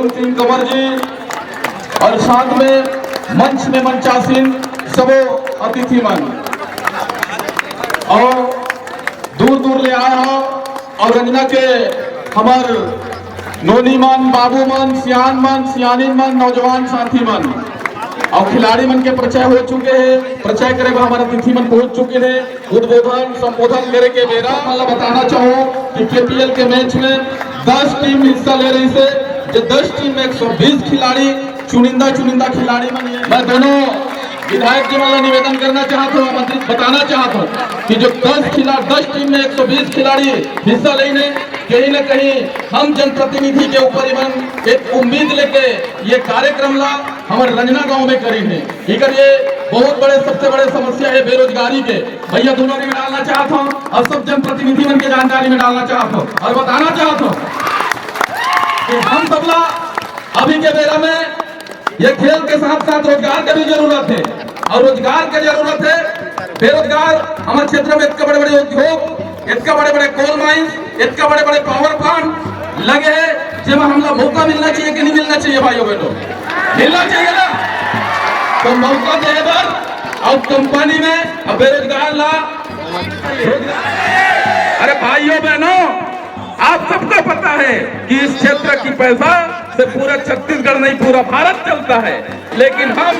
वरुण सिंह कंवर जी और साथ में मंच में मंचासीन सबो अतिथि मन और दूर दूर ले आए हो और रंजना के हमार नोनी मन, बाबू मन, सियान मन, सियानिन मन, नौजवान साथी मन और खिलाड़ी मन के परिचय हो चुके हैं। परिचय करे हमारे अतिथि मन पहुंच चुके हैं। उद्बोधन संबोधन करे के मेरा मतलब बताना चाहूँ कि केपीएल के मैच में 10 टीम हिस्सा ले रही से, जो 10 टीम में 120 खिलाड़ी चुनिंदा खिलाड़ी मन। मैं दोनों विधायक जी वाला निवेदन करना चाहता हूँ, बताना चाहता हूँ कि जो 10 टीम में 120 खिलाड़ी हिस्सा लेने, कहीं न कहीं हम जनप्रतिनिधि के ऊपर एक उम्मीद लेके ये कार्यक्रम ला हमारे रंजना गांव में करी है। ठीक है, ये बहुत बड़े सबसे बड़े समस्या है बेरोजगारी के। भैया दोनों में डालना चाहता हूँ और सब जनप्रतिनिधि मन के जानकारी में डालना चाहता हूँ और बताना चाहता हूँ कि हम सबला अभी के बेरा में ये खेल के साथ साथ रोजगार की भी जरूरत है और रोजगार की जरूरत है। बेरोजगार हमारे क्षेत्र में इतने बड़े बड़े उद्योग, इतने बड़े बड़े कोल माइंस, इतने बड़े बड़े पावर प्लांट लगे हैं जिसमें हम लोग मौका मिलना चाहिए कि नहीं मिलना चाहिए भाइयों बहनों? मिलना चाहिए ना। तो मौका दे और कंपनी में अब बेरोजगार ला। अरे भाइयों बहनों, आप सबको पता है कि इस क्षेत्र की पैसा से पूरा छत्तीसगढ़ नहीं पूरा भारत चलता है, लेकिन हम